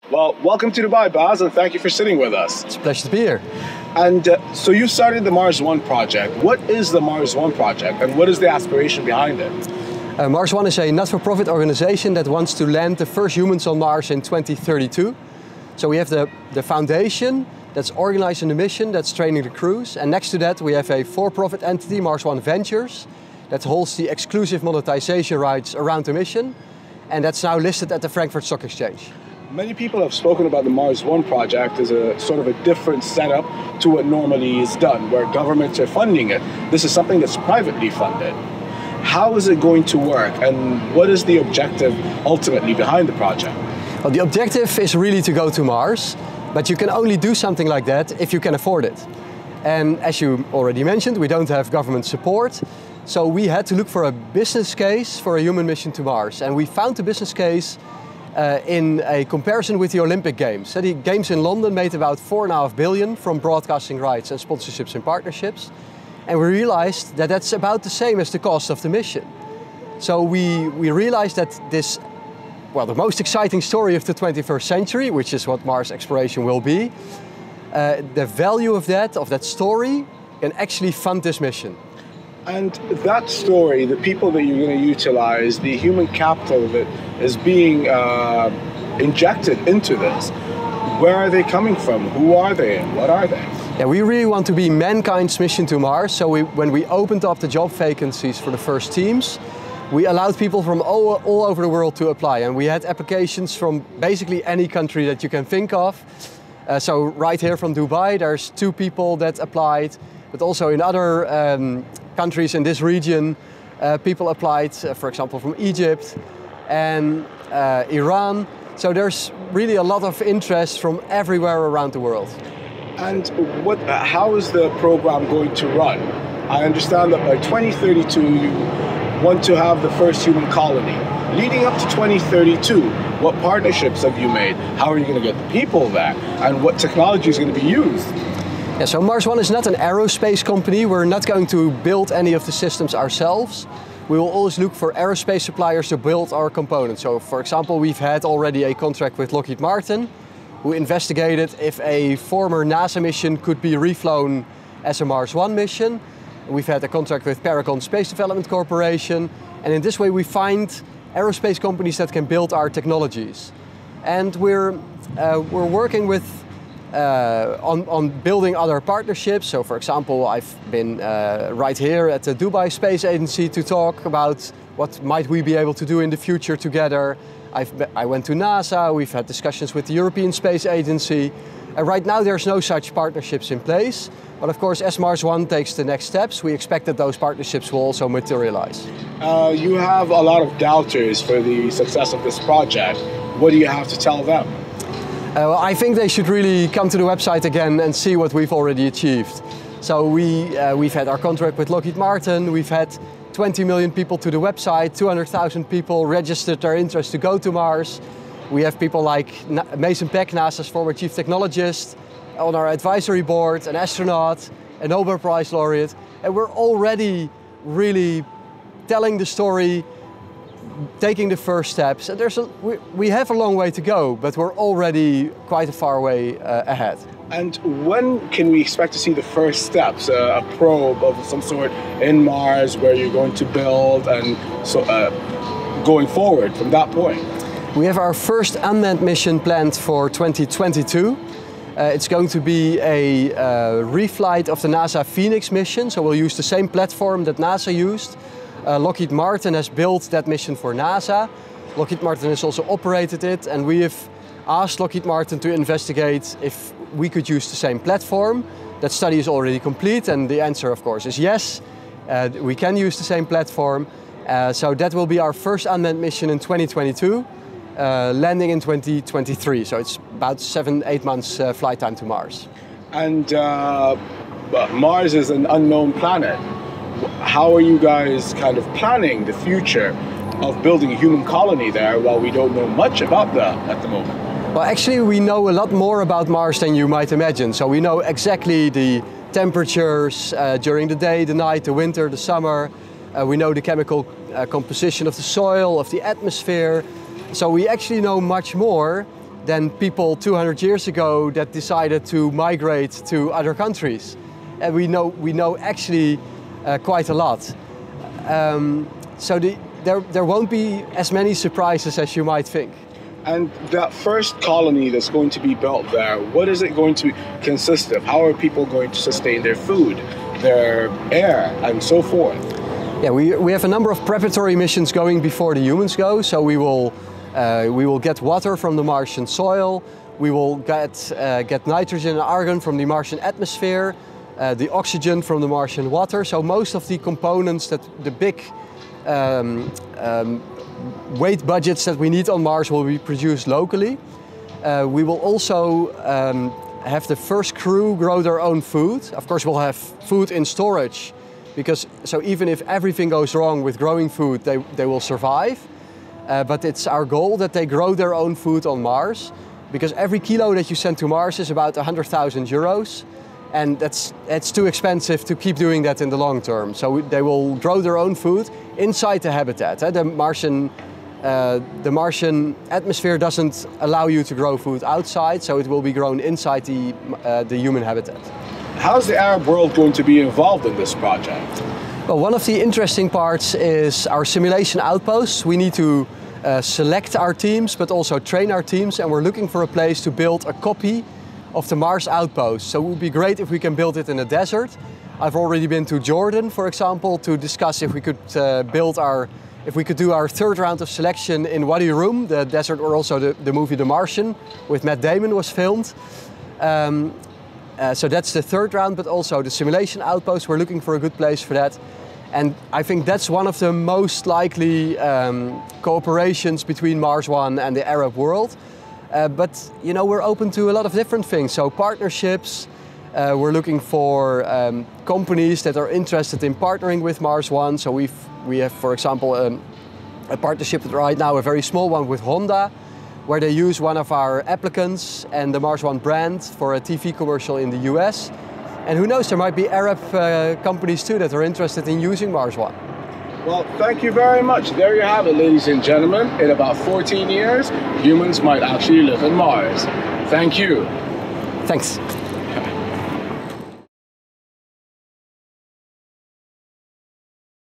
Well, welcome to Dubai, Baz, and thank you for sitting with us. It's a pleasure to be here. And so you started the Mars One project. What is the Mars One project, and what is the aspiration behind it? Mars One is a not-for-profit organization that wants to land the first humans on Mars in 2032. So we have the foundation that's organizing the mission, that's training the crews, and next to that we have a for-profit entity, Mars One Ventures, that holds the exclusive monetization rights around the mission, and that's now listed at the Frankfurt Stock Exchange. Many people have spoken about the Mars One project as a sort of a different setup to what normally is done, where governments are funding it. This is something that's privately funded. How is it going to work, and what is the objective ultimately behind the project? Well, the objective is really to go to Mars, but you can only do something like that if you can afford it. And as you already mentioned, we don't have government support, so we had to look for a business case for a human mission to Mars. And we found the business case in a comparison with the Olympic Games. So the Games in London made about $4.5 billion from broadcasting rights and sponsorships and partnerships. And we realized that that's about the same as the cost of the mission. So we realized that this, well, the most exciting story of the 21st century, which is what Mars exploration will be, the value of that story can actually fund this mission. And that story, the people that you're going to utilize, the human capital that is being injected into this, where are they coming from? Who are they and what are they? Yeah, we really want to be mankind's mission to Mars. So when we opened up the job vacancies for the first teams, we allowed people from all over the world to apply. And we had applications from basically any country that you can think of. So right here from Dubai, there's 2 people that applied, but also in other countries in this region, people applied, for example, from Egypt and Iran. So there's really a lot of interest from everywhere around the world. And how is the program going to run? I understand that by 2032 you want to have the first human colony. Leading up to 2032, what partnerships have you made? How are you going to get the people there? And what technology is going to be used? Yeah, so Mars One is not an aerospace company. We're not going to build any of the systems ourselves. We will always look for aerospace suppliers to build our components. So for example, we've had already a contract with Lockheed Martin, who investigated if a former NASA mission could be reflown as a Mars One mission. We've had a contract with Paragon Space Development Corporation. And in this way we find aerospace companies that can build our technologies. And we're working with on building other partnerships. So for example, I've been right here at the Dubai Space Agency to talk about what might we be able to do in the future together. I went to NASA, we've had discussions with the European Space Agency. Right now there's no such partnerships in place. But of course, as Mars One takes the next steps, we expect that those partnerships will also materialize. You have a lot of doubters for the success of this project. What do you have to tell them? Well, I think they should really come to the website again and see what we've already achieved. So we've had our contract with Lockheed Martin, we've had 20 million people to the website, 200,000 people registered their interest to go to Mars. We have people like Mason Peck, NASA's former chief technologist, on our advisory board, an astronaut, a Nobel Prize laureate, and we're already really telling the story, taking the first steps. And we have a long way to go, but we're already quite a far way ahead. And when can we expect to see the first steps, a probe of some sort in Mars where you're going to build and so going forward from that point? We have our first unmanned mission planned for 2022. It's going to be a reflight of the NASA Phoenix mission, so we'll use the same platform that NASA used. Lockheed Martin has built that mission for NASA. Lockheed Martin has also operated it, and we have asked Lockheed Martin to investigate if we could use the same platform. That study is already complete, and the answer, of course, is yes. We can use the same platform. So that will be our first unmanned mission in 2022, landing in 2023. So it's about 7-8 months flight time to Mars. And Mars is an unknown planet. How are you guys kind of planning the future of building a human colony there while we don't know much about that at the moment? Well, actually we know a lot more about Mars than you might imagine. So we know exactly the temperatures during the day, the night, the winter, the summer. We know the chemical composition of the soil, of the atmosphere. So we actually know much more than people 200 years ago that decided to migrate to other countries. And we know actually quite a lot. So there won't be as many surprises as you might think. And that first colony that's going to be built there, what is it going to consist of? How are people going to sustain their food, their air, and so forth? Yeah, we have a number of preparatory missions going before the humans go. So we will get water from the Martian soil. We will get nitrogen and argon from the Martian atmosphere, the oxygen from the Martian water. So most of the components that the big weight budgets that we need on Mars will be produced locally. We will also have the first crew grow their own food. Of course, we'll have food in storage, because so even if everything goes wrong with growing food, they will survive. But it's our goal that they grow their own food on Mars, because every kilo that you send to Mars is about 100,000 euros. And it's too expensive to keep doing that in the long term. So they will grow their own food inside the habitat. The Martian atmosphere doesn't allow you to grow food outside, so it will be grown inside the human habitat. How's the Arab world going to be involved in this project? Well, one of the interesting parts is our simulation outposts. We need to select our teams, but also train our teams, and we're looking for a place to build a copy of the Mars outpost. So it would be great if we can build it in a desert. I've already been to Jordan, for example, to discuss if we could do our third round of selection in Wadi Rum, the desert where also the movie The Martian with Matt Damon was filmed. So that's the third round, but also the simulation outpost. We're looking for a good place for that. And I think that's one of the most likely cooperations between Mars One and the Arab world. But you know, we're open to a lot of different things. So partnerships, we're looking for companies that are interested in partnering with Mars One. So we have, for example, a partnership right now, a very small one with Honda, where they use one of our applicants and the Mars One brand for a TV commercial in the US. And who knows, there might be Arab companies too that are interested in using Mars One. Well, thank you very much. There you have it, ladies and gentlemen. In about 14 years, humans might actually live on Mars. Thank you. Thanks.